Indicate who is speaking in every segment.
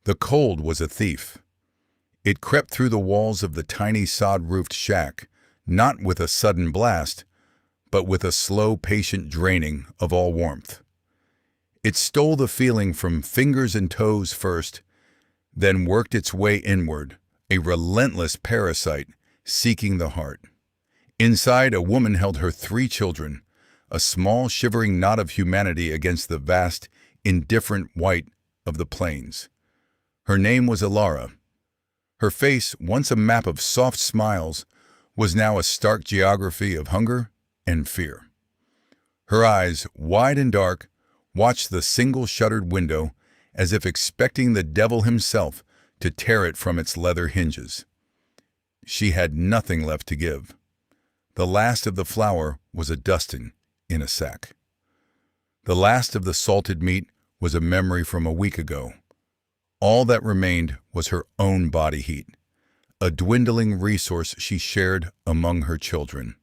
Speaker 1: The cold was a thief. It crept through the walls of the tiny sod-roofed shack, not with a sudden blast, but with a slow, patient draining of all warmth. It stole the feeling from fingers and toes first, then worked its way inward, a relentless parasite seeking the heart. Inside, a woman held her 3 children, a small, shivering knot of humanity against the vast, indifferent white of the plains. Her name was Alara. Her face, once a map of soft smiles, was now a stark geography of hunger and fear. Her eyes, wide and dark, watched the single-shuttered window as if expecting the devil himself to tear it from its leather hinges. She had nothing left to give. The last of the flour was a dusting in a sack. The last of the salted meat was a memory from a week ago. All that remained was her own body heat, a dwindling resource she shared among her children.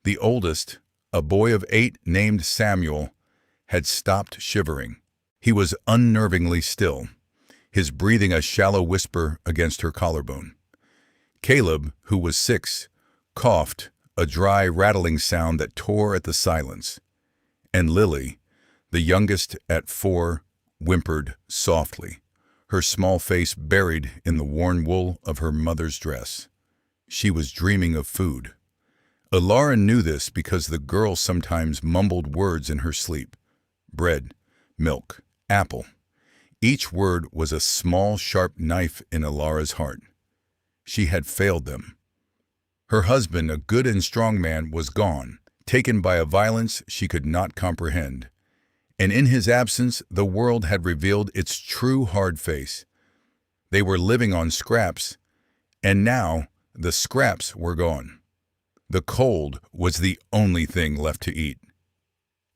Speaker 1: The oldest, a boy of 8 named Samuel, had stopped shivering. He was unnervingly still, his breathing a shallow whisper against her collarbone. Caleb, who was 6, coughed, a dry, rattling sound that tore at the silence. And Lily, the youngest at 4, whimpered softly, her small face buried in the worn wool of her mother's dress. She was dreaming of food. Alara knew this because the girl sometimes mumbled words in her sleep. Bread, milk, apple. Each word was a small, sharp knife in Alara's heart. She had failed them. Her husband, a good and strong man, was gone, taken by a violence she could not comprehend. And in his absence, the world had revealed its true hard face. They were living on scraps, and now the scraps were gone. The cold was the only thing left to eat.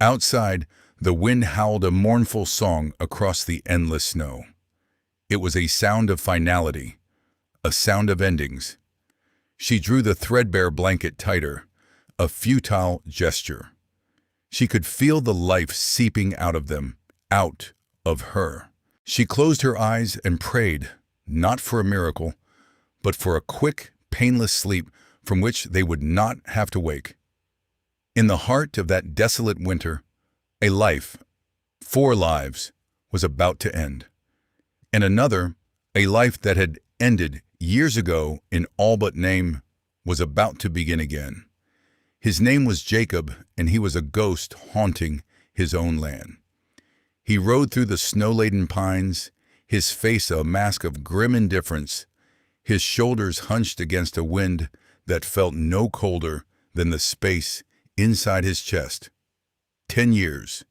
Speaker 1: Outside, the wind howled a mournful song across the endless snow. It was a sound of finality, a sound of endings. She drew the threadbare blanket tighter, a futile gesture. She could feel the life seeping out of them, out of her. She closed her eyes and prayed, not for a miracle, but for a quick, painless sleep from which they would not have to wake. In the heart of that desolate winter, a life, 4 lives, was about to end. And another, a life that had ended years ago in all but name, was about to begin again. His name was Jacob, and he was a ghost haunting his own land. He rode through the snow-laden pines, his face a mask of grim indifference, his shoulders hunched against a wind that felt no colder than the space inside his chest. 10 years.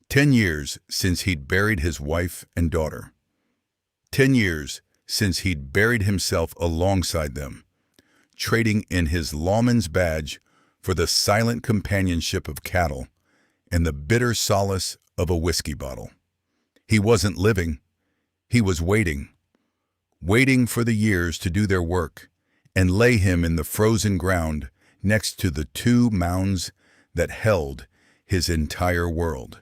Speaker 1: 10 years since he'd buried his wife and daughter. 10 years since he'd buried himself alongside them, trading in his lawman's badge for the silent companionship of cattle and the bitter solace of a whiskey bottle. He wasn't living. He was waiting. Waiting for the years to do their work and lay him in the frozen ground next to the 2 mounds that held his entire world.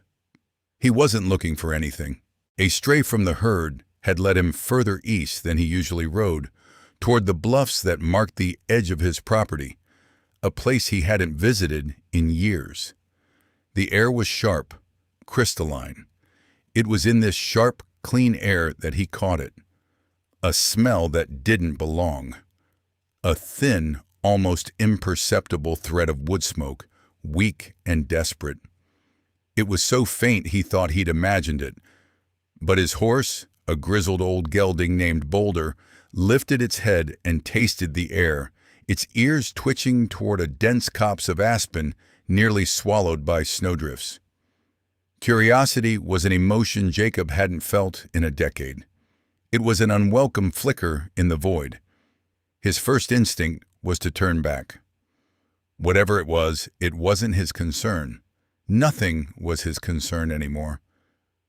Speaker 1: He wasn't looking for anything. A stray from the herd had led him further east than he usually rode, toward the bluffs that marked the edge of his property, a place he hadn't visited in years. The air was sharp, crystalline. It was in this sharp, clean air that he caught it. A smell that didn't belong. A thin, almost imperceptible thread of wood smoke, weak and desperate. It was so faint he thought he'd imagined it. But his horse, a grizzled old gelding named Boulder, lifted its head and tasted the air, its ears twitching toward a dense copse of aspen nearly swallowed by snowdrifts. Curiosity was an emotion Jacob hadn't felt in a decade. It was an unwelcome flicker in the void. His first instinct was to turn back. Whatever it wasn't his concern. Nothing was his concern anymore.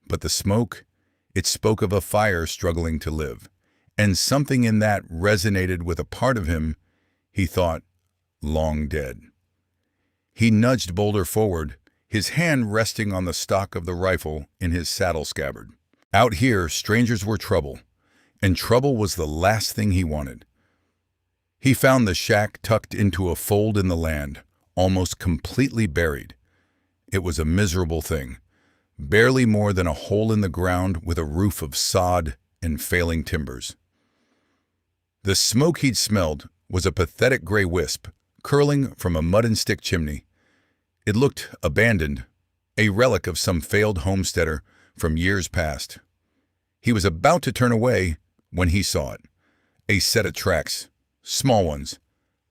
Speaker 1: But the smoke, it spoke of a fire struggling to live, and something in that resonated with a part of him he thought long dead. He nudged Boulder forward, his hand resting on the stock of the rifle in his saddle scabbard. Out here, strangers were trouble, and trouble was the last thing he wanted. He found the shack tucked into a fold in the land, almost completely buried. It was a miserable thing, barely more than a hole in the ground with a roof of sod and failing timbers. The smoke he'd smelled was a pathetic gray wisp, curling from a mud and stick chimney. It looked abandoned, a relic of some failed homesteader from years past. He was about to turn away when he saw it. A set of tracks, small ones,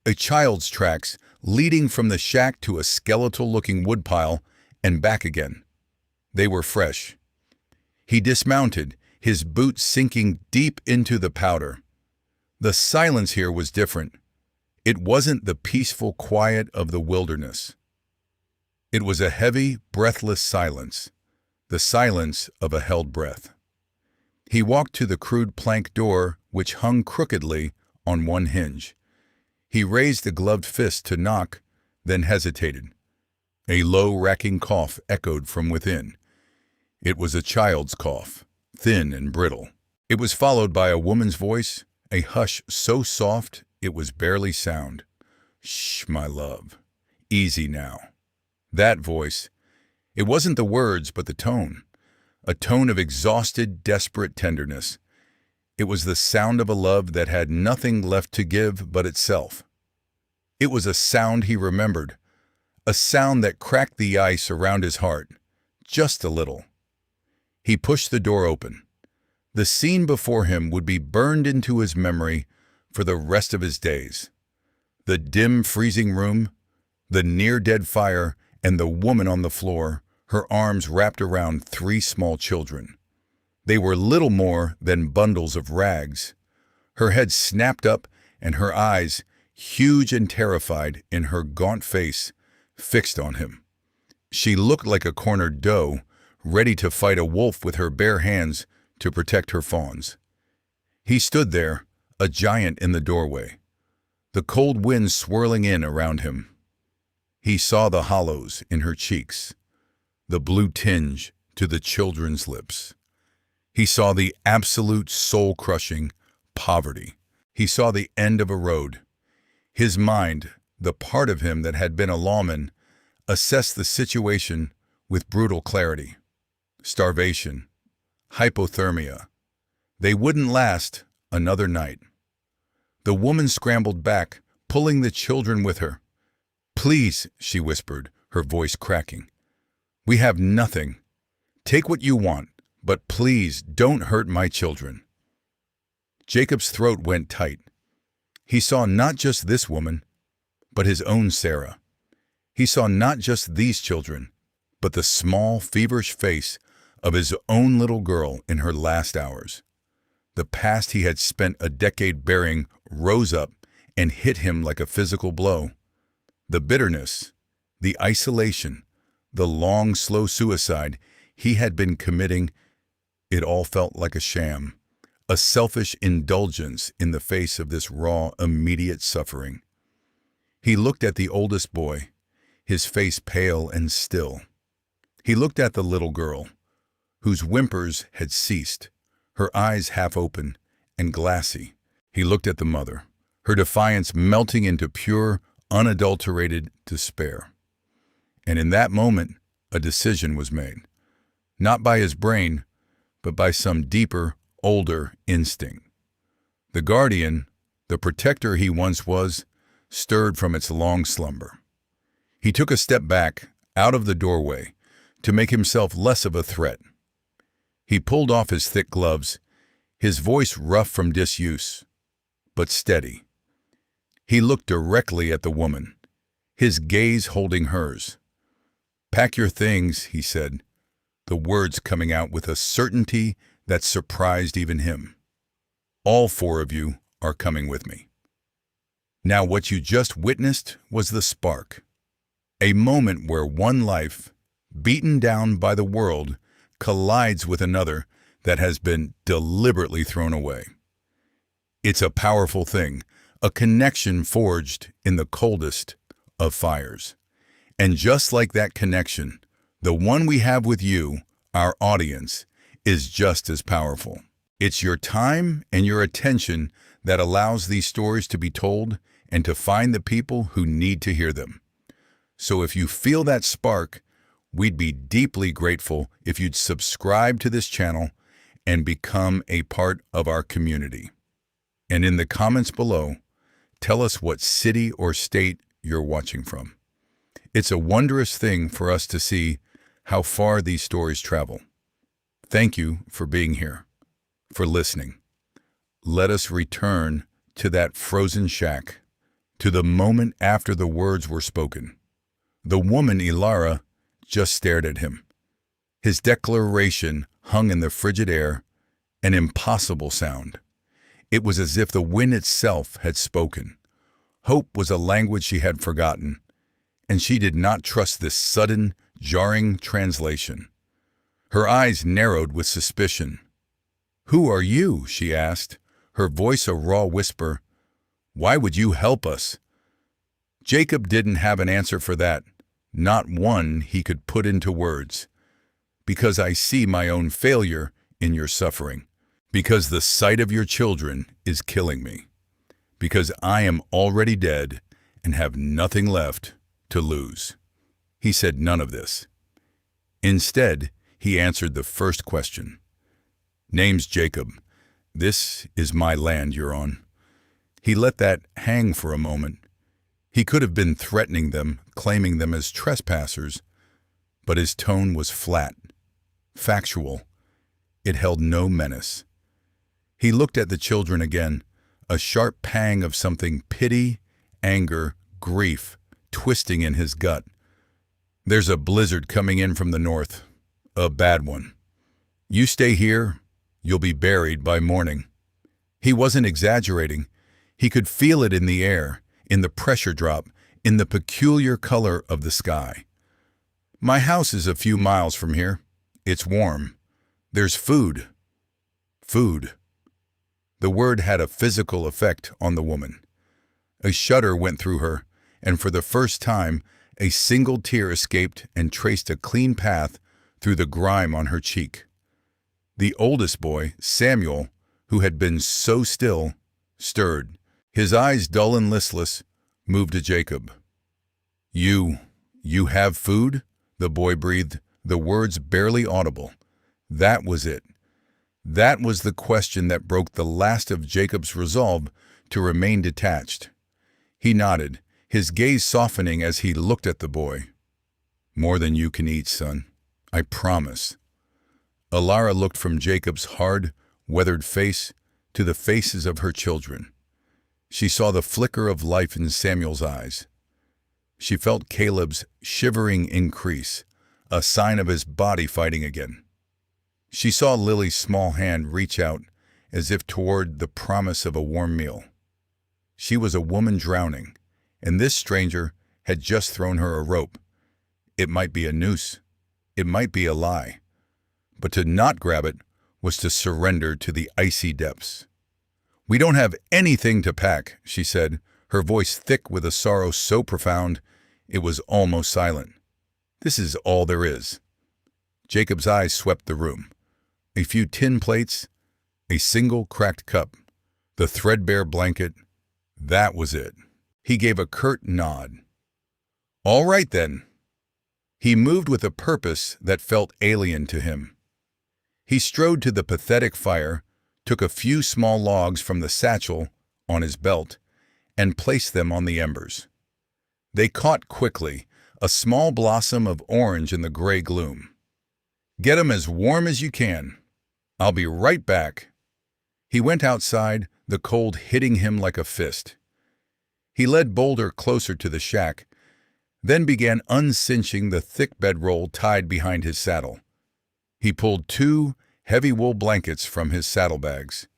Speaker 1: a child's tracks leading from the shack to a skeletal-looking woodpile and back again. They were fresh. He dismounted, his boots sinking deep into the powder. The silence here was different. It wasn't the peaceful quiet of the wilderness. It was a heavy, breathless silence, the silence of a held breath. He walked to the crude plank door which hung crookedly on one hinge. He raised a gloved fist to knock, then hesitated. A low, racking cough echoed from within. It was a child's cough, thin and brittle. It was followed by a woman's voice, a hush so soft it was barely sound. "Shh, my love. Easy now." That voice. It wasn't the words, but the tone. A tone of exhausted, desperate tenderness. It was the sound of a love that had nothing left to give but itself. It was a sound he remembered, a sound that cracked the ice around his heart, just a little. He pushed the door open. The scene before him would be burned into his memory for the rest of his days. The dim, freezing room, the near-dead fire, and the woman on the floor, her arms wrapped around 3 small children. They were little more than bundles of rags. Her head snapped up and her eyes, huge and terrified in her gaunt face, fixed on him. She looked like a cornered doe, ready to fight a wolf with her bare hands to protect her fawns. He stood there, a giant in the doorway, the cold wind swirling in around him. He saw the hollows in her cheeks, the blue tinge to the children's lips. He saw the absolute soul-crushing poverty. He saw the end of a road. His mind, the part of him that had been a lawman, assessed the situation with brutal clarity. Starvation, hypothermia. They wouldn't last another night. The woman scrambled back, pulling the children with her. "Please," she whispered, her voice cracking. "We have nothing. Take what you want, but please don't hurt my children." Jacob's throat went tight. He saw not just this woman, but his own Sarah. He saw not just these children, but the small, feverish face of his own little girl in her last hours. The past he had spent a decade burying rose up and hit him like a physical blow. The bitterness, the isolation, the long, slow suicide he had been committing, it all felt like a sham, a selfish indulgence in the face of this raw, immediate suffering. He looked at the oldest boy, his face pale and still. He looked at the little girl, whose whimpers had ceased, her eyes half open and glassy. He looked at the mother, her defiance melting into pure, unadulterated despair. And in that moment, a decision was made, not by his brain, but by some deeper, older instinct. The guardian, the protector he once was, stirred from its long slumber. He took a step back, out of the doorway, to make himself less of a threat. He pulled off his thick gloves, his voice rough from disuse, but steady. He looked directly at the woman, his gaze holding hers. "Pack your things," he said, the words coming out with a certainty that surprised even him. "All 4 of you are coming with me." Now what you just witnessed was the spark. A moment where one life, beaten down by the world, collides with another that has been deliberately thrown away. It's a powerful thing, a connection forged in the coldest of fires. And just like that connection, the one we have with you, our audience, is just as powerful. It's your time and your attention that allows these stories to be told and to find the people who need to hear them. So if you feel that spark, we'd be deeply grateful if you'd subscribe to this channel and become a part of our community. And in the comments below, tell us what city or state you're watching from. It's a wondrous thing for us to see how far these stories travel. Thank you for being here, for listening. Let us return to that frozen shack, to the moment after the words were spoken. The woman, Ilara, just stared at him. His declaration hung in the frigid air, an impossible sound. It was as if the wind itself had spoken. Hope was a language she had forgotten, and she did not trust this sudden, jarring translation. Her eyes narrowed with suspicion. "Who are you?" she asked, her voice a raw whisper. "Why would you help us?" Jacob didn't have an answer for that, not one he could put into words. "Because I see my own failure in your suffering. Because the sight of your children is killing me. Because I am already dead and have nothing left to lose." He said none of this. Instead, he answered the first question. "Name's Jacob. This is my land you're on." He let that hang for a moment. He could have been threatening them, claiming them as trespassers, but his tone was flat, factual. It held no menace. He looked at the children again, a sharp pang of something pity, anger, grief, twisting in his gut. "There's a blizzard coming in from the north, a bad one. You stay here, you'll be buried by morning." He wasn't exaggerating. He could feel it in the air, in the pressure drop, in the peculiar color of the sky. "My house is a few miles from here. It's warm. There's food." Food. The word had a physical effect on the woman. A shudder went through her, and for the first time, a single tear escaped and traced a clean path through the grime on her cheek. The oldest boy, Samuel, who had been so still, stirred. His eyes, dull and listless, moved to Jacob. You have food?" the boy breathed, the words barely audible. That was it. That was the question that broke the last of Jacob's resolve to remain detached. He nodded, his gaze softening as he looked at the boy. "More than you can eat, son. I promise." Ilara looked from Jacob's hard, weathered face to the faces of her children. She saw the flicker of life in Samuel's eyes. She felt Caleb's shivering increase, a sign of his body fighting again. She saw Lily's small hand reach out as if toward the promise of a warm meal. She was a woman drowning, and this stranger had just thrown her a rope. It might be a noose. It might be a lie. But to not grab it was to surrender to the icy depths. "We don't have anything to pack," she said, her voice thick with a sorrow so profound it was almost silent. "This is all there is." Jacob's eyes swept the room. A few tin plates, a single cracked cup, the threadbare blanket. That was it. He gave a curt nod. "All right, then." He moved with a purpose that felt alien to him. He strode to the pathetic fire, took a few small logs from the satchel on his belt, and placed them on the embers. They caught quickly, a small blossom of orange in the gray gloom. "Get 'em as warm as you can. I'll be right back." He went outside, the cold hitting him like a fist. He led Boulder closer to the shack, then began uncinching the thick bedroll tied behind his saddle. He pulled 2 heavy wool blankets from his saddlebags.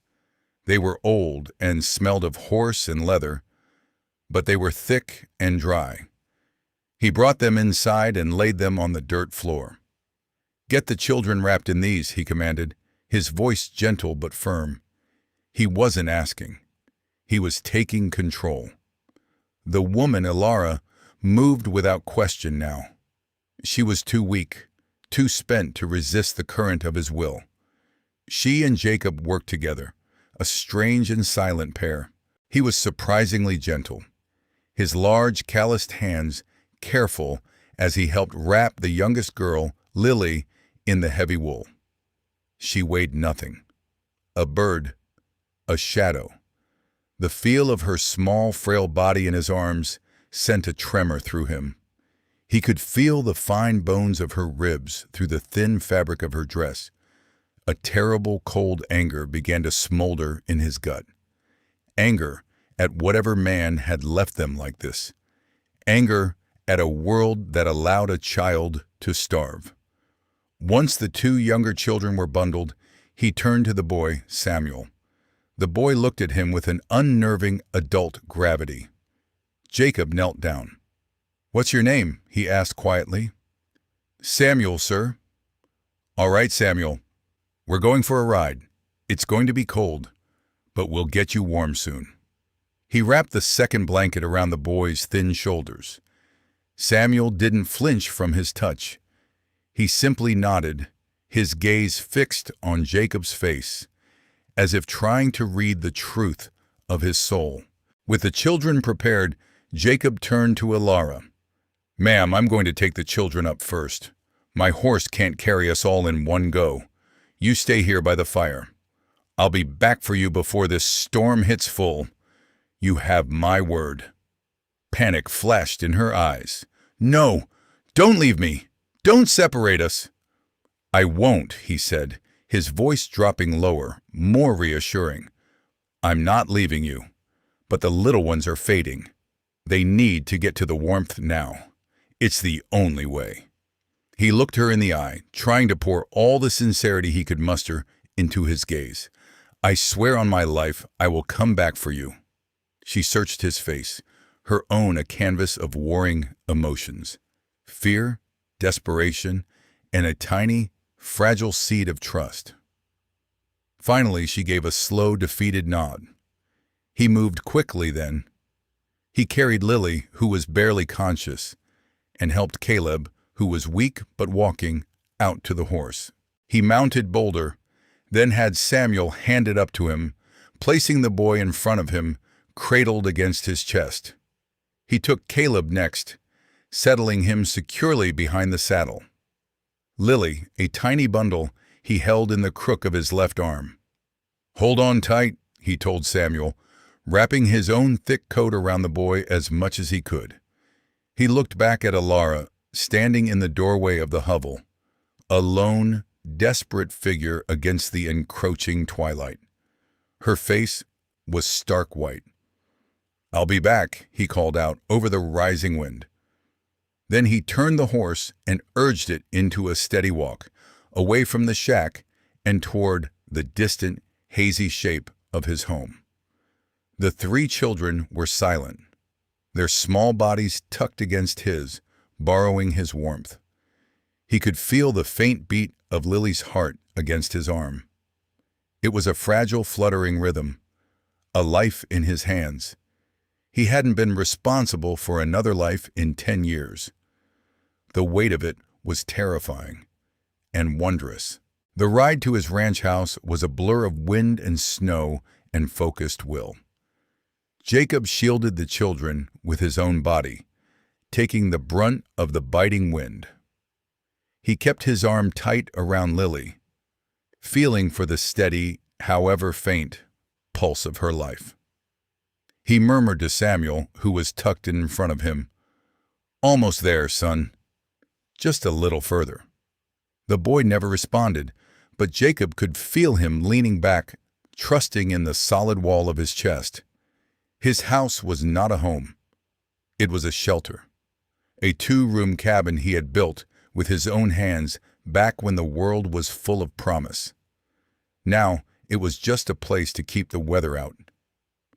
Speaker 1: They were old and smelled of horse and leather, but they were thick and dry. He brought them inside and laid them on the dirt floor. "Get the children wrapped in these," he commanded, his voice gentle but firm. He wasn't asking. He was taking control. The woman, Ilara, moved without question now. She was too weak, too spent to resist the current of his will. She and Jacob worked together, a strange and silent pair. He was surprisingly gentle, his large, calloused hands careful as he helped wrap the youngest girl, Lily, in the heavy wool. She weighed nothing. A bird, a shadow. The feel of her small, frail body in his arms sent a tremor through him. He could feel the fine bones of her ribs through the thin fabric of her dress. A terrible, cold anger began to smolder in his gut. Anger at whatever man had left them like this. Anger at a world that allowed a child to starve. Once the two younger children were bundled, he turned to the boy, Samuel. The boy looked at him with an unnerving adult gravity. Jacob knelt down. "What's your name?" he asked quietly. "Samuel, sir." "All right, Samuel. We're going for a ride. It's going to be cold, but we'll get you warm soon." He wrapped the second blanket around the boy's thin shoulders. Samuel didn't flinch from his touch. He simply nodded, his gaze fixed on Jacob's face, as if trying to read the truth of his soul. With the children prepared, Jacob turned to Alara. "Ma'am, I'm going to take the children up first. My horse can't carry us all in one go. You stay here by the fire. I'll be back for you before this storm hits full. You have my word." Panic flashed in her eyes. "No, don't leave me. Don't separate us." "I won't," he said, his voice dropping lower, more reassuring. "I'm not leaving you, but the little ones are fading. They need to get to the warmth now. It's the only way." He looked her in the eye, trying to pour all the sincerity he could muster into his gaze. "I swear on my life I will come back for you." She searched his face, her own a canvas of warring emotions. Fear, desperation, and a tiny, fragile seed of trust. Finally, she gave a slow, defeated nod. He moved quickly then. He carried Lily, who was barely conscious, and helped Caleb, who was weak but walking, out to the horse. He mounted Boulder, then had Samuel handed up to him, placing the boy in front of him, cradled against his chest. He took Caleb next, settling him securely behind the saddle. Lily, a tiny bundle, he held in the crook of his left arm. "Hold on tight," he told Samuel, wrapping his own thick coat around the boy as much as he could. He looked back at Alara, standing in the doorway of the hovel, a lone, desperate figure against the encroaching twilight. Her face was stark white. "I'll be back," he called out over the rising wind. Then he turned the horse and urged it into a steady walk, away from the shack and toward the distant, hazy shape of his home. The three children were silent, their small bodies tucked against his, borrowing his warmth. He could feel the faint beat of Lily's heart against his arm. It was a fragile, fluttering rhythm, a life in his hands. He hadn't been responsible for another life in 10 years. The weight of it was terrifying and wondrous. The ride to his ranch house was a blur of wind and snow and focused will. Jacob shielded the children with his own body, taking the brunt of the biting wind. He kept his arm tight around Lily, feeling for the steady, however faint, pulse of her life. He murmured to Samuel, who was tucked in front of him, "Almost there, son. Just a little further." The boy never responded, but Jacob could feel him leaning back, trusting in the solid wall of his chest. His house was not a home. It was a shelter, a 2-room cabin he had built with his own hands back when the world was full of promise. Now it was just a place to keep the weather out,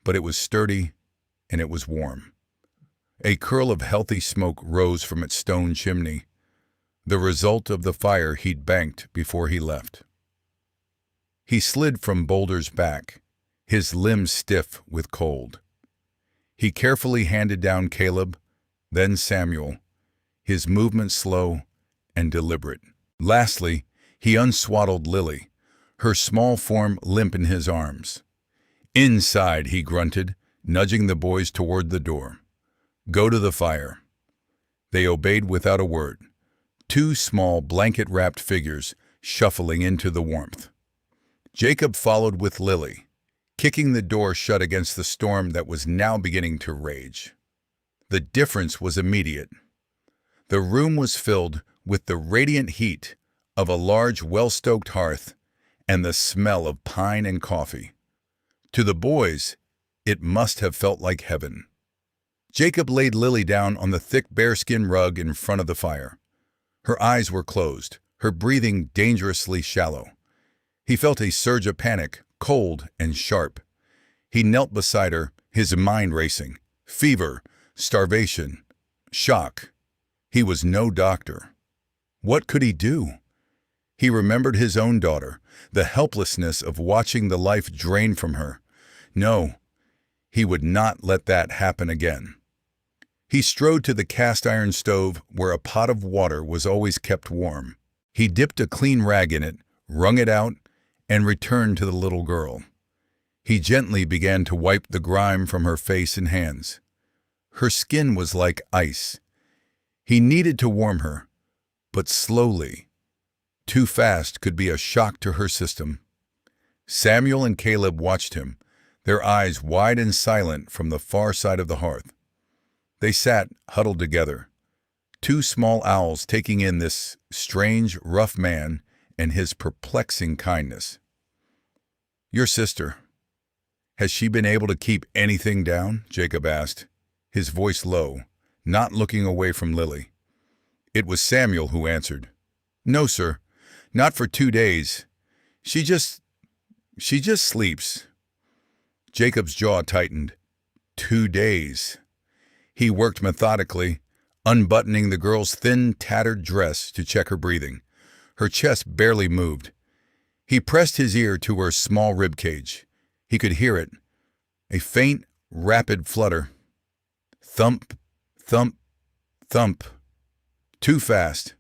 Speaker 1: but it was sturdy and it was warm. A curl of healthy smoke rose from its stone chimney, the result of the fire he'd banked before he left. He slid from Boulder's back, his limbs stiff with cold. He carefully handed down Caleb, then Samuel, his movements slow and deliberate. Lastly, he unswaddled Lily, her small form limp in his arms. "Inside," he grunted, nudging the boys toward the door. "Go to the fire." They obeyed without a word, two small blanket-wrapped figures shuffling into the warmth. Jacob followed with Lily, kicking the door shut against the storm that was now beginning to rage. The difference was immediate. The room was filled with the radiant heat of a large, well-stoked hearth and the smell of pine and coffee. To the boys, it must have felt like heaven. Jacob laid Lily down on the thick bearskin rug in front of the fire. Her eyes were closed, her breathing dangerously shallow. He felt a surge of panic, cold and sharp. He knelt beside her, his mind racing. Fever, starvation, shock. He was no doctor. What could he do? He remembered his own daughter, the helplessness of watching the life drain from her. No, he would not let that happen again. He strode to the cast-iron stove where a pot of water was always kept warm. He dipped a clean rag in it, wrung it out, and returned to the little girl. He gently began to wipe the grime from her face and hands. Her skin was like ice. He needed to warm her, but slowly. Too fast could be a shock to her system. Samuel and Caleb watched him, their eyes wide and silent from the far side of the hearth. They sat huddled together, two small owls taking in this strange, rough man and his perplexing kindness. "Your sister, has she been able to keep anything down?" Jacob asked, his voice low, not looking away from Lily. It was Samuel who answered. "No, sir, not for 2 days. She just sleeps." Jacob's jaw tightened. 2 days. He worked methodically, unbuttoning the girl's thin, tattered dress to check her breathing. Her chest barely moved. He pressed his ear to her small rib cage. He could hear it, a faint, rapid flutter. Thump, thump, thump. Too fast.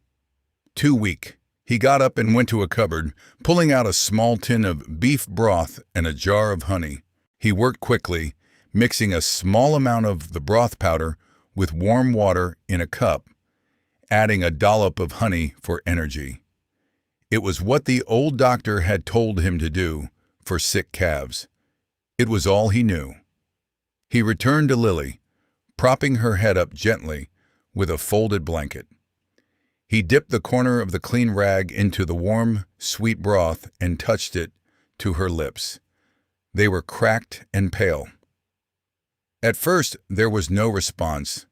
Speaker 1: Too weak. He got up and went to a cupboard, pulling out a small tin of beef broth and a jar of honey. He worked quickly, mixing a small amount of the broth powder with warm water in a cup, adding a dollop of honey for energy. It was what the old doctor had told him to do for sick calves. It was all he knew. He returned to Lily, propping her head up gently with a folded blanket. He dipped the corner of the clean rag into the warm, sweet broth and touched it to her lips. They were cracked and pale. At first, there was no response.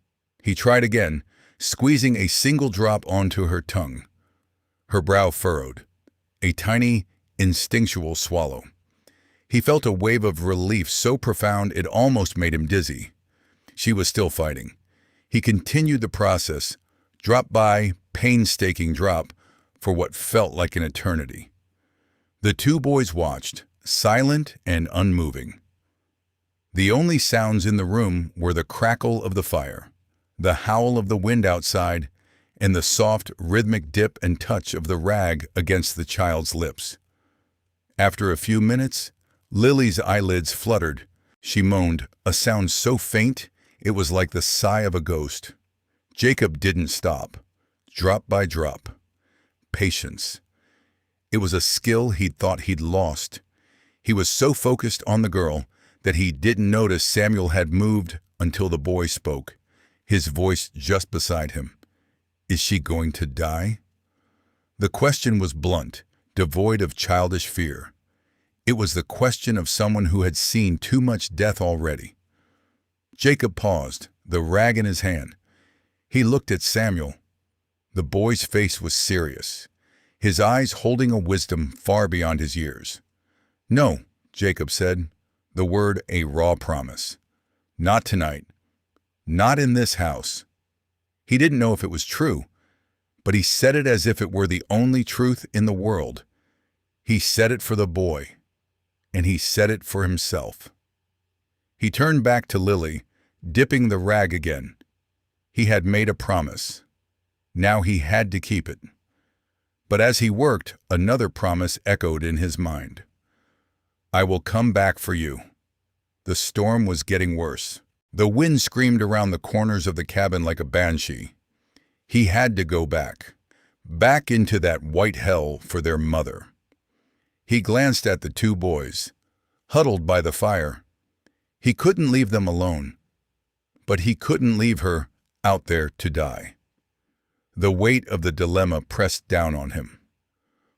Speaker 1: He tried again, squeezing a single drop onto her tongue. Her brow furrowed, a tiny, instinctual swallow. He felt a wave of relief so profound it almost made him dizzy. She was still fighting. He continued the process, drop by painstaking drop, for what felt like an eternity. The two boys watched, silent and unmoving. The only sounds in the room were the crackle of the fire, the howl of the wind outside, and the soft, rhythmic dip and touch of the rag against the child's lips. After a few minutes, Lily's eyelids fluttered. She moaned, a sound so faint it was like the sigh of a ghost. Jacob didn't stop, drop by drop. Patience. It was a skill he'd thought he'd lost. He was so focused on the girl that he didn't notice Samuel had moved until the boy spoke, his voice just beside him. "Is she going to die?" The question was blunt, devoid of childish fear. It was the question of someone who had seen too much death already. Jacob paused, the rag in his hand. He looked at Samuel. The boy's face was serious, his eyes holding a wisdom far beyond his years. "No," Jacob said, the word a raw promise. "Not tonight. Not in this house." He didn't know if it was true, but he said it as if it were the only truth in the world. He said it for the boy, and he said it for himself. He turned back to Lily, dipping the rag again. He had made a promise. Now he had to keep it. But as he worked, another promise echoed in his mind. I will come back for you. The storm was getting worse. The wind screamed around the corners of the cabin like a banshee. He had to go back. Back into that white hell for their mother. He glanced at the two boys, huddled by the fire. He couldn't leave them alone, but he couldn't leave her out there to die. The weight of the dilemma pressed down on him.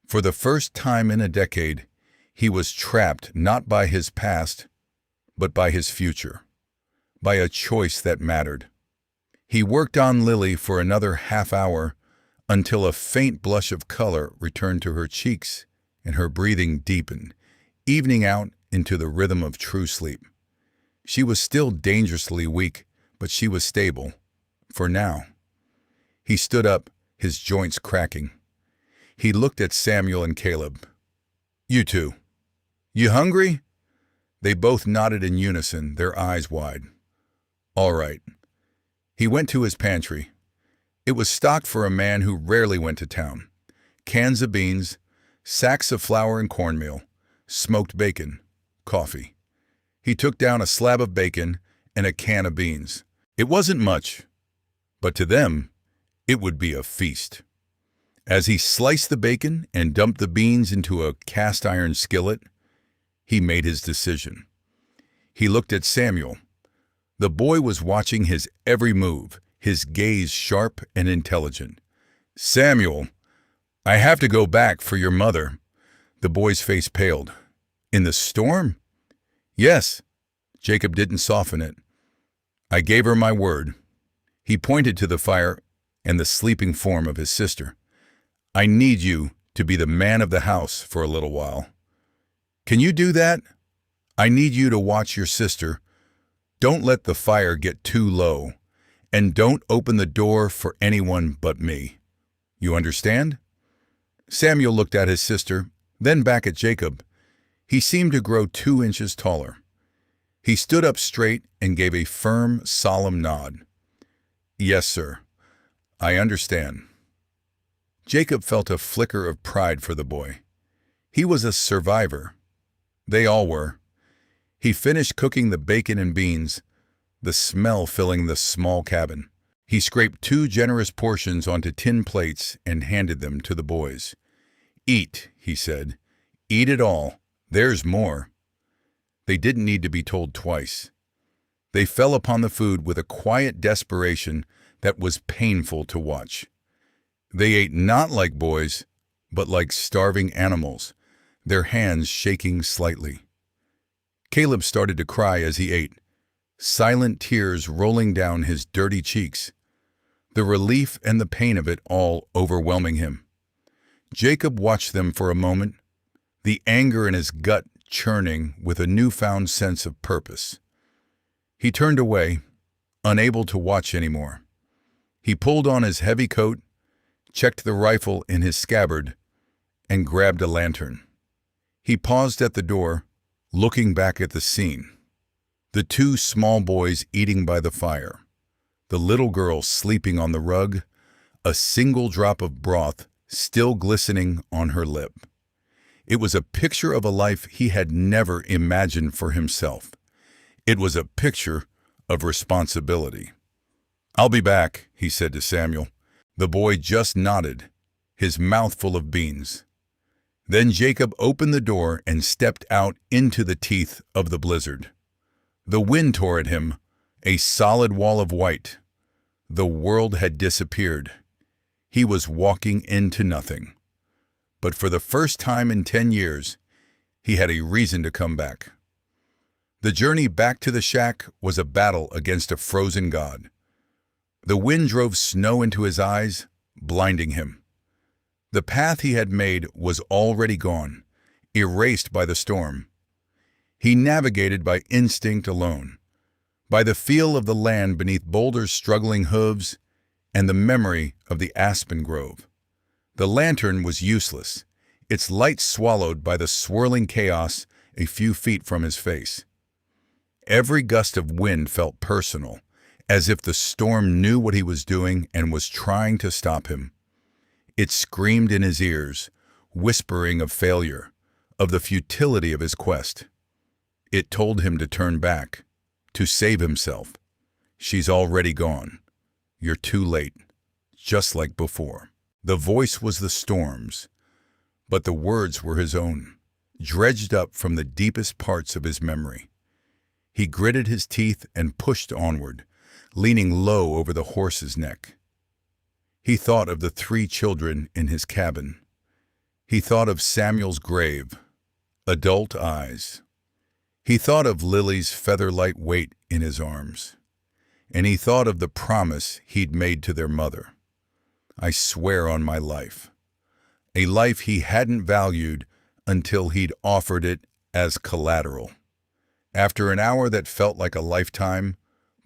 Speaker 1: For the first time in a decade, he was trapped not by his past, but by his future, by a choice that mattered. He worked on Lily for another half hour until a faint blush of color returned to her cheeks and her breathing deepened, evening out into the rhythm of true sleep. She was still dangerously weak, but she was stable, for now. He stood up, his joints cracking. He looked at Samuel and Caleb. You two. You hungry? They both nodded in unison, their eyes wide. All right. He went to his pantry. It was stocked for a man who rarely went to town. Cans of beans, sacks of flour and cornmeal, smoked bacon, coffee. He took down a slab of bacon and a can of beans. It wasn't much, but to them, it would be a feast. As he sliced the bacon and dumped the beans into a cast-iron skillet, he made his decision. He looked at Samuel. The boy was watching his every move, his gaze sharp and intelligent. Samuel, I have to go back for your mother. The boy's face paled. In the storm? Yes. Jacob didn't soften it. I gave her my word. He pointed to the fire and the sleeping form of his sister. I need you to be the man of the house for a little while. Can you do that? I need you to watch your sister. Don't let the fire get too low, and don't open the door for anyone but me. You understand? Samuel looked at his sister, then back at Jacob. He seemed to grow 2 inches taller. He stood up straight and gave a firm, solemn nod. Yes, sir. I understand. Jacob felt a flicker of pride for the boy. He was a survivor. They all were. He finished cooking the bacon and beans, the smell filling the small cabin. He scraped 2 generous portions onto tin plates and handed them to the boys. Eat, he said. Eat it all. There's more. They didn't need to be told twice. They fell upon the food with a quiet desperation that was painful to watch. They ate not like boys, but like starving animals, their hands shaking slightly. Caleb started to cry as he ate, silent tears rolling down his dirty cheeks, the relief and the pain of it all overwhelming him. Jacob watched them for a moment, the anger in his gut churning with a newfound sense of purpose. He turned away, unable to watch anymore. He pulled on his heavy coat, checked the rifle in his scabbard, and grabbed a lantern. He paused at the door, looking back at the scene. The 2 small boys eating by the fire, the little girl sleeping on the rug, a single drop of broth still glistening on her lip. It was a picture of a life he had never imagined for himself. It was a picture of responsibility. I'll be back, he said to Samuel. The boy just nodded, his mouth full of beans. Then Jacob opened the door and stepped out into the teeth of the blizzard. The wind tore at him, a solid wall of white. The world had disappeared. He was walking into nothing. But for the first time in 10 years, he had a reason to come back. The journey back to the shack was a battle against a frozen god. The wind drove snow into his eyes, blinding him. The path he had made was already gone, erased by the storm. He navigated by instinct alone, by the feel of the land beneath Boulder's struggling hooves and the memory of the aspen grove. The lantern was useless, its light swallowed by the swirling chaos a few feet from his face. Every gust of wind felt personal, as if the storm knew what he was doing and was trying to stop him. It screamed in his ears, whispering of failure, of the futility of his quest. It told him to turn back, to save himself. She's already gone. You're too late, just like before. The voice was the storm's, but the words were his own, dredged up from the deepest parts of his memory. He gritted his teeth and pushed onward, leaning low over the horse's neck. He thought of the 3 children in his cabin. He thought of Samuel's grave, adult eyes. He thought of Lily's feather-light weight in his arms. And he thought of the promise he'd made to their mother. I swear on my life. A life he hadn't valued until he'd offered it as collateral. After an hour that felt like a lifetime,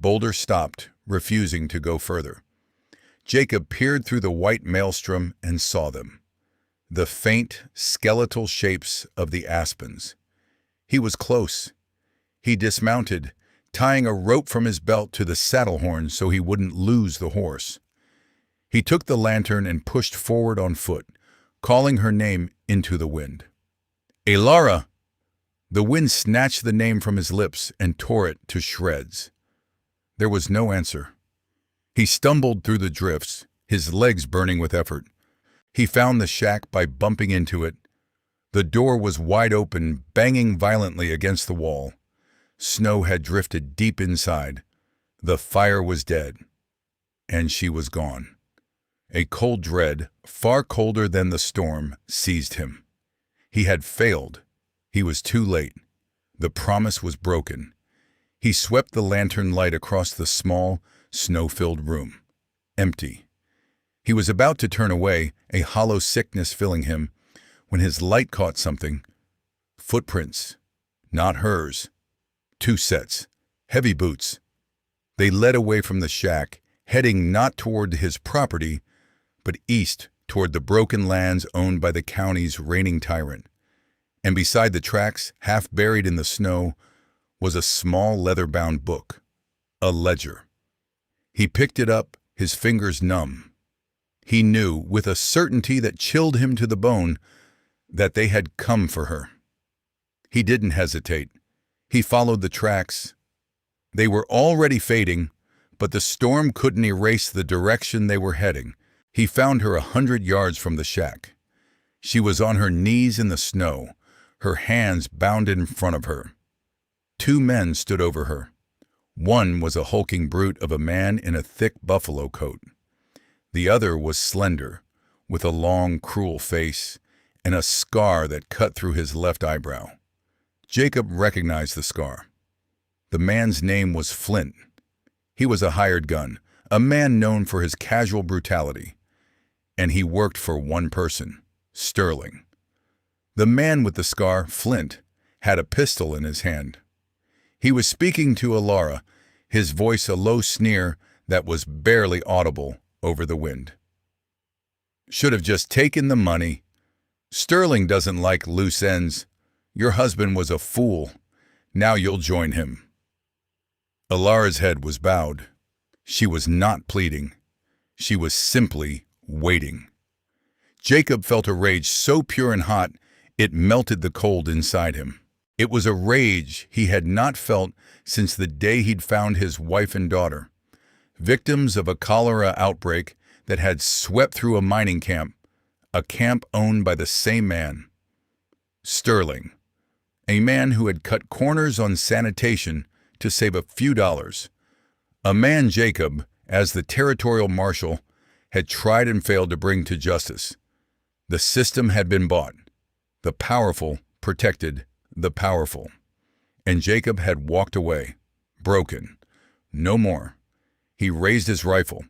Speaker 1: Boulder stopped, refusing to go further. Jacob peered through the white maelstrom and saw them. The faint, skeletal shapes of the aspens. He was close. He dismounted, tying a rope from his belt to the saddle horn so he wouldn't lose the horse. He took the lantern and pushed forward on foot, calling her name into the wind. Elara! The wind snatched the name from his lips and tore it to shreds. There was no answer. He stumbled through the drifts, his legs burning with effort. He found the shack by bumping into it. The door was wide open, banging violently against the wall. Snow had drifted deep inside. The fire was dead. And she was gone. A cold dread, far colder than the storm, seized him. He had failed. He was too late. The promise was broken. He swept the lantern light across the small, snow-filled room. Empty. He was about to turn away, a hollow sickness filling him, when his light caught something. Footprints. Not hers. 2 sets. Heavy boots. They led away from the shack, heading not toward his property, but east toward the broken lands owned by the county's reigning tyrant. And beside the tracks, half buried in the snow, was a small leather-bound book. A ledger. He picked it up, his fingers numb. He knew, with a certainty that chilled him to the bone, that they had come for her. He didn't hesitate. He followed the tracks. They were already fading, but the storm couldn't erase the direction they were heading. He found her 100 yards from the shack. She was on her knees in the snow, her hands bound in front of her. 2 men stood over her. One was a hulking brute of a man in a thick buffalo coat. The other was slender, with a long, cruel face and a scar that cut through his left eyebrow. Jacob recognized the scar. The man's name was Flint. He was a hired gun, a man known for his casual brutality. And he worked for one person, Sterling. The man with the scar, Flint, had a pistol in his hand. He was speaking to Elara, his voice a low sneer that was barely audible over the wind. Should have just taken the money. Sterling doesn't like loose ends. Your husband was a fool. Now you'll join him. Elara's head was bowed. She was not pleading. She was simply waiting. Jacob felt a rage so pure and hot, it melted the cold inside him. It was a rage he had not felt since the day he'd found his wife and daughter, victims of a cholera outbreak that had swept through a mining camp, a camp owned by the same man. Sterling, a man who had cut corners on sanitation to save a few dollars. A man Jacob, as the territorial marshal, had tried and failed to bring to justice. The system had been bought. The powerful protected the powerful. And Jacob had walked away, broken. No more. He raised his rifle.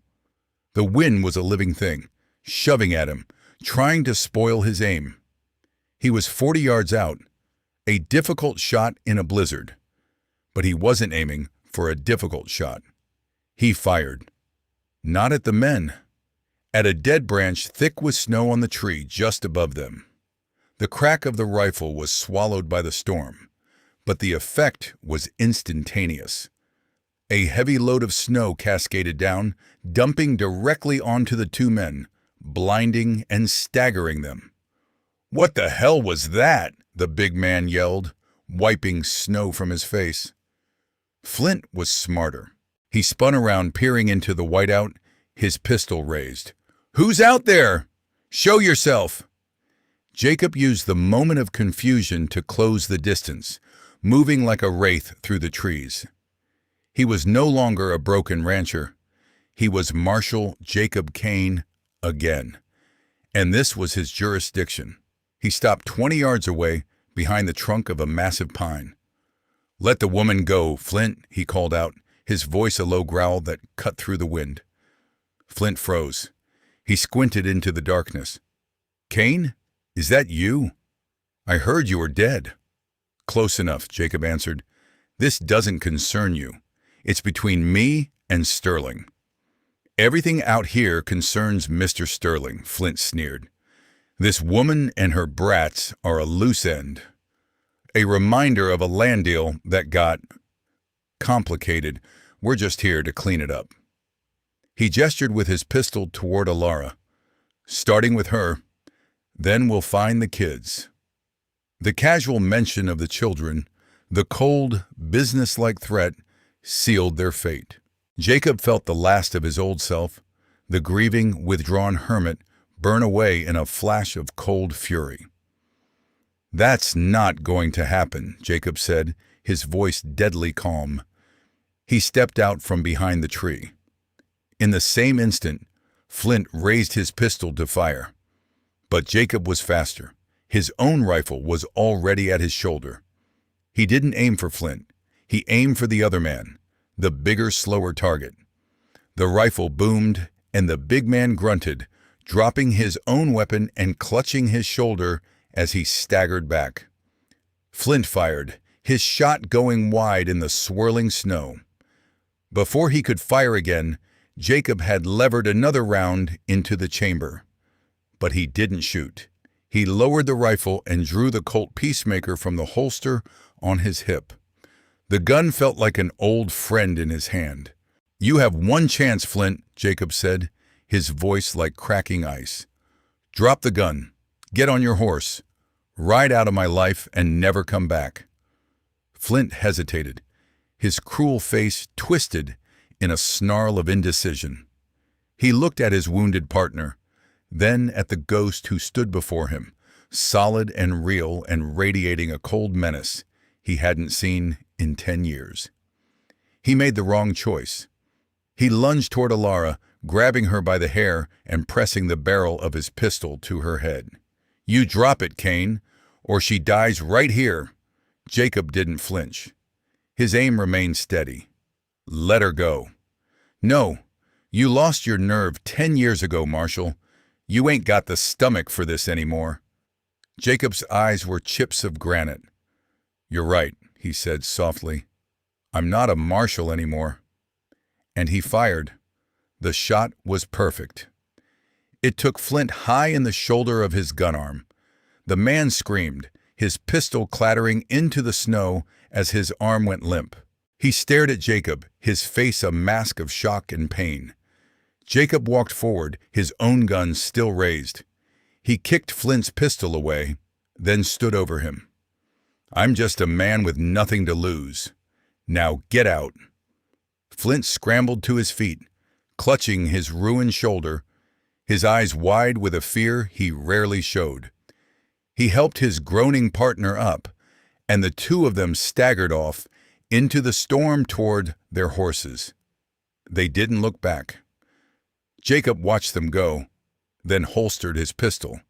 Speaker 1: The wind was a living thing, shoving at him, trying to spoil his aim. He was 40 yards out, a difficult shot in a blizzard. But he wasn't aiming for a difficult shot. He fired. Not at the men. At a dead branch thick with snow on the tree just above them. The crack of the rifle was swallowed by the storm, but the effect was instantaneous. A heavy load of snow cascaded down, dumping directly onto the 2 men, blinding and staggering them. "What the hell was that?" the big man yelled, wiping snow from his face. Flint was smarter. He spun around, peering into the whiteout, his pistol raised. "Who's out there? Show yourself!" Jacob used the moment of confusion to close the distance, moving like a wraith through the trees. He was no longer a broken rancher. He was Marshal Jacob Kane again. And this was his jurisdiction. He stopped 20 yards away, behind the trunk of a massive pine. "Let the woman go, Flint," he called out, his voice a low growl that cut through the wind. Flint froze. He squinted into the darkness. "Kane, is that you? I heard you were dead." "Close enough," Jacob answered. "This doesn't concern you. It's between me and Sterling." "Everything out here concerns Mr. Sterling," Flint sneered. "This woman and her brats are a loose end. A reminder of a land deal that got complicated. We're just here to clean it up." He gestured with his pistol toward Alara. "Starting with her, then we'll find the kids." The casual mention of the children, the cold, businesslike threat, sealed their fate. Jacob felt the last of his old self, the grieving, withdrawn hermit, burn away in a flash of cold fury. "That's not going to happen," Jacob said, his voice deadly calm. He stepped out from behind the tree. In the same instant, Flint raised his pistol to fire. But Jacob was faster. His own rifle was already at his shoulder. He didn't aim for Flint. He aimed for the other man, the bigger, slower target. The rifle boomed, and the big man grunted, dropping his own weapon and clutching his shoulder as he staggered back. Flint fired, his shot going wide in the swirling snow. Before he could fire again, Jacob had levered another round into the chamber. But he didn't shoot. He lowered the rifle and drew the Colt Peacemaker from the holster on his hip. The gun felt like an old friend in his hand. "You have one chance, Flint," Jacob said, his voice like cracking ice. "Drop the gun. Get on your horse. Ride out of my life and never come back." Flint hesitated, his cruel face twisted in a snarl of indecision. He looked at his wounded partner, then at the ghost who stood before him, solid and real and radiating a cold menace he hadn't seen in 10 years. He made the wrong choice. He lunged toward Alara, grabbing her by the hair and pressing the barrel of his pistol to her head. "You drop it, Kane, or she dies right here." Jacob didn't flinch. His aim remained steady. "Let her go." "No, you lost your nerve 10 years ago, Marshal. You ain't got the stomach for this anymore." Jacob's eyes were chips of granite. "You're right," he said softly. "I'm not a marshal anymore." And he fired. The shot was perfect. It took Flint high in the shoulder of his gun arm. The man screamed, his pistol clattering into the snow as his arm went limp. He stared at Jacob, his face a mask of shock and pain. Jacob walked forward, his own gun still raised. He kicked Flint's pistol away, then stood over him. "I'm just a man with nothing to lose. Now get out." Flint scrambled to his feet, clutching his ruined shoulder, his eyes wide with a fear he rarely showed. He helped his groaning partner up, and the two of them staggered off into the storm toward their horses. They didn't look back. Jacob watched them go, then holstered his pistol.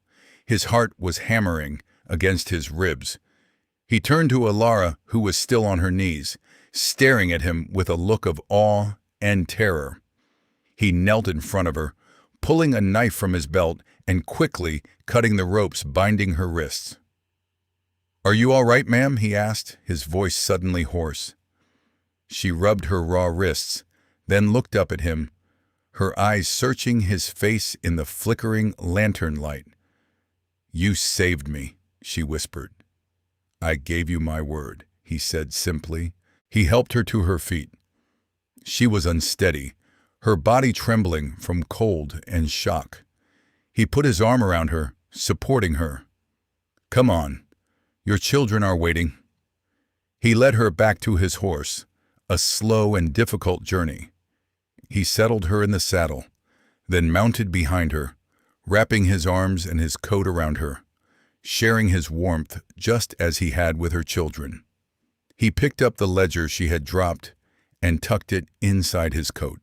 Speaker 1: His heart was hammering against his ribs. He turned to Alara, who was still on her knees, staring at him with a look of awe and terror. He knelt in front of her, pulling a knife from his belt and quickly cutting the ropes binding her wrists. "Are you all right, ma'am?" he asked, his voice suddenly hoarse. She rubbed her raw wrists, then looked up at him, her eyes searching his face in the flickering lantern light. "You saved me," she whispered. "I gave you my word," he said simply. He helped her to her feet. She was unsteady, her body trembling from cold and shock. He put his arm around her, supporting her. "Come on, your children are waiting." He led her back to his horse, a slow and difficult journey. He settled her in the saddle, then mounted behind her, wrapping his arms and his coat around her, sharing his warmth just as he had with her children. He picked up the ledger she had dropped and tucked it inside his coat.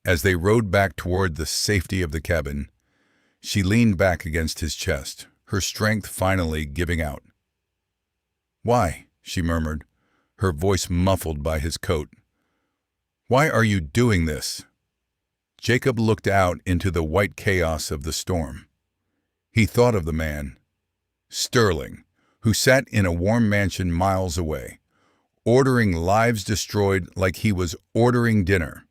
Speaker 1: As they rode back toward the safety of the cabin, she leaned back against his chest, her strength finally giving out. "Why?" she murmured, her voice muffled by his coat. "Why are you doing this?" Jacob looked out into the white chaos of the storm. He thought of the man, Sterling, who sat in a warm mansion miles away, ordering lives destroyed like he was ordering dinner.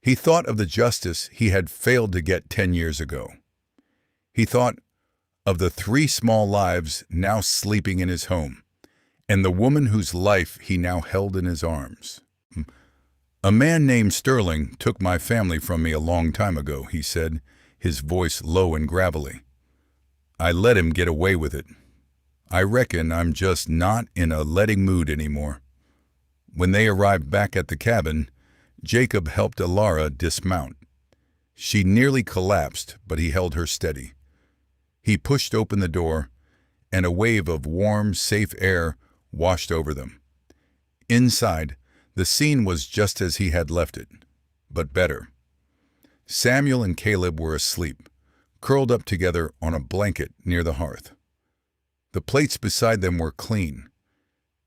Speaker 1: He thought of the justice he had failed to get 10 years ago. He thought of the 3 small lives now sleeping in his home, and the woman whose life he now held in his arms. "A man named Sterling took my family from me a long time ago," he said, his voice low and gravelly. "I let him get away with it. I reckon I'm just not in a letting mood anymore." When they arrived back at the cabin, Jacob helped Alara dismount. She nearly collapsed, but he held her steady. He pushed open the door, and a wave of warm, safe air washed over them. Inside, the scene was just as he had left it, but better. Samuel and Caleb were asleep, curled up together on a blanket near the hearth. The plates beside them were clean,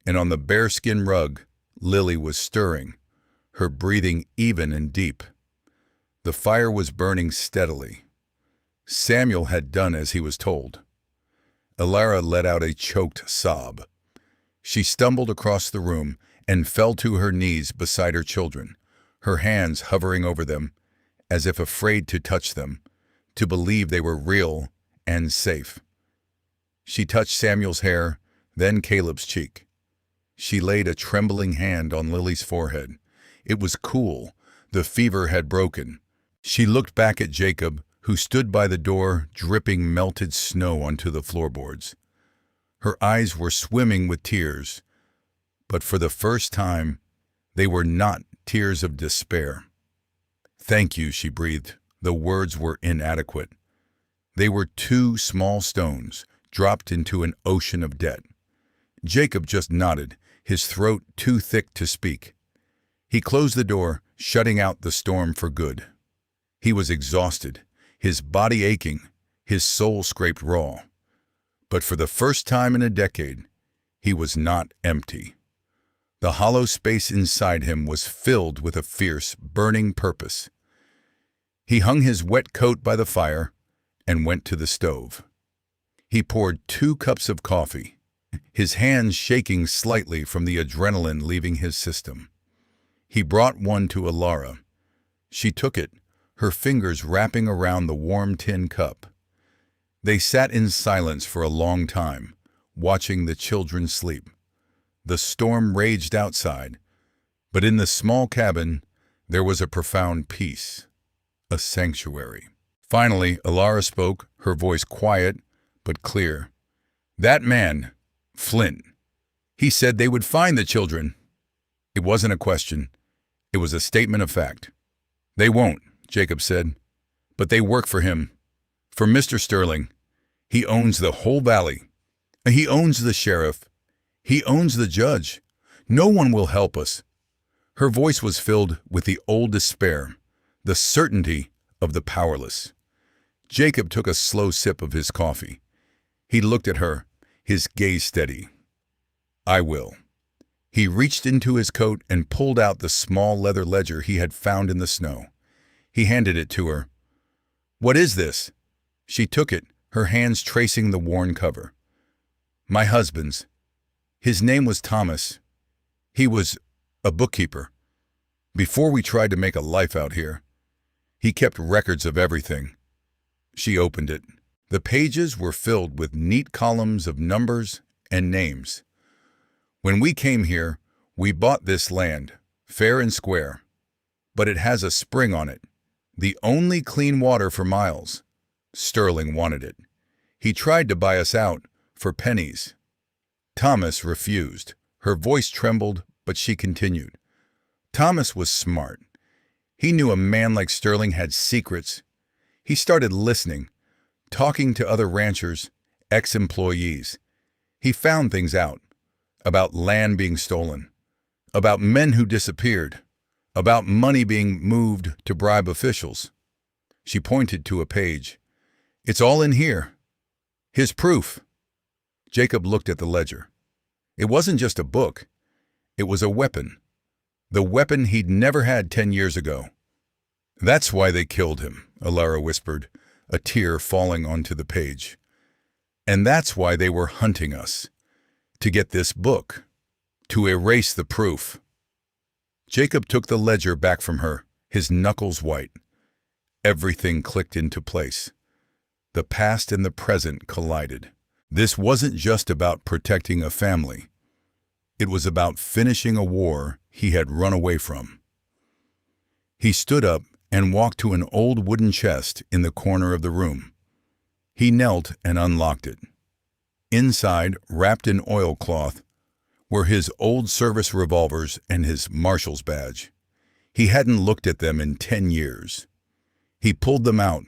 Speaker 1: and on the bearskin rug, Lily was stirring, her breathing even and deep. The fire was burning steadily. Samuel had done as he was told. Alara let out a choked sob. She stumbled across the room and fell to her knees beside her children, her hands hovering over them, as if afraid to touch them, to believe they were real and safe. She touched Samuel's hair, then Caleb's cheek. She laid a trembling hand on Lily's forehead. It was cool. The fever had broken. She looked back at Jacob, who stood by the door, dripping melted snow onto the floorboards. Her eyes were swimming with tears, but for the first time, they were not tears of despair. "Thank you," she breathed. The words were inadequate. They were 2 small stones, dropped into an ocean of debt. Jacob just nodded, his throat too thick to speak. He closed the door, shutting out the storm for good. He was exhausted, his body aching, his soul scraped raw. But for the first time in a decade, he was not empty. The hollow space inside him was filled with a fierce, burning purpose. He hung his wet coat by the fire and went to the stove. He poured 2 cups of coffee, his hands shaking slightly from the adrenaline leaving his system. He brought one to Alara. She took it, her fingers wrapping around the warm tin cup. They sat in silence for a long time, watching the children sleep. The storm raged outside, but in the small cabin there was a profound peace, a sanctuary. Finally, Alara spoke, her voice quiet but clear. "That man, Flint, he said they would find the children." It wasn't a question. It was a statement of fact. "They won't," Jacob said, "but they work for him, for Mr. Sterling. He owns the whole valley. He owns the sheriff. He owns the judge. No one will help us." Her voice was filled with the old despair, the certainty of the powerless. Jacob took a slow sip of his coffee. He looked at her, his gaze steady. "I will." He reached into his coat and pulled out the small leather ledger he had found in the snow. He handed it to her. "What is this?" She took it, her hands tracing the worn cover. "My husband's. His name was Thomas. He was a bookkeeper. Before we tried to make a life out here, he kept records of everything." She opened it. The pages were filled with neat columns of numbers and names. "When we came here, we bought this land, fair and square. But it has a spring on it, the only clean water for miles. Sterling wanted it. He tried to buy us out for pennies. Thomas refused. Her voice trembled, but she continued. Thomas was smart. He knew a man like Sterling had secrets. He started listening, talking to other ranchers, ex-employees. He found things out about land being stolen, about men who disappeared, about money being moved to bribe officials. She pointed to a page. It's all in here. His proof. Jacob looked at the ledger. It wasn't just a book. It was a weapon. The weapon he'd never had 10 years ago. That's why they killed him, Alara whispered, a tear falling onto the page. And that's why they were hunting us. To get this book. To erase the proof. Jacob took the ledger back from her, his knuckles white. Everything clicked into place. The past and the present collided. This wasn't just about protecting a family. It was about finishing a war he had run away from. He stood up and walked to an old wooden chest in the corner of the room. He knelt and unlocked it. Inside, wrapped in oilcloth, were his old service revolvers and his marshal's badge. He hadn't looked at them in 10 years. He pulled them out,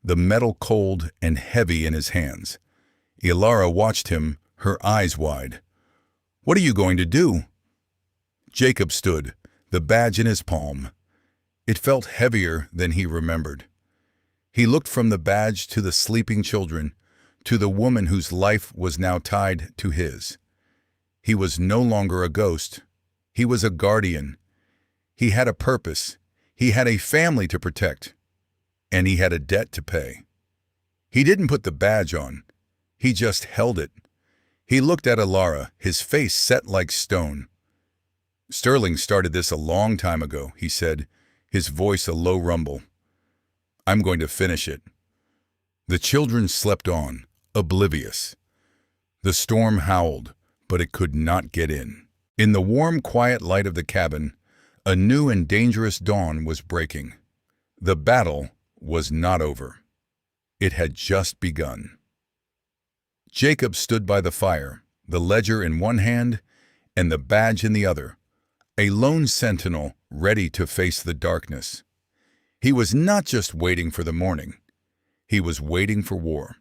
Speaker 1: the metal cold and heavy in his hands. Alara watched him, her eyes wide. What are you going to do? Jacob stood, the badge in his palm. It felt heavier than he remembered. He looked from the badge to the sleeping children, to the woman whose life was now tied to his. He was no longer a ghost. He was a guardian. He had a purpose. He had a family to protect. And he had a debt to pay. He didn't put the badge on. He just held it. He looked at Alara, his face set like stone. Sterling started this a long time ago, he said, his voice a low rumble. I'm going to finish it. The children slept on, oblivious. The storm howled, but it could not get in. In the warm, quiet light of the cabin, a new and dangerous dawn was breaking. The battle was not over. It had just begun. Jacob stood by the fire, the ledger in one hand and the badge in the other, a lone sentinel ready to face the darkness. He was not just waiting for the morning. He was waiting for war.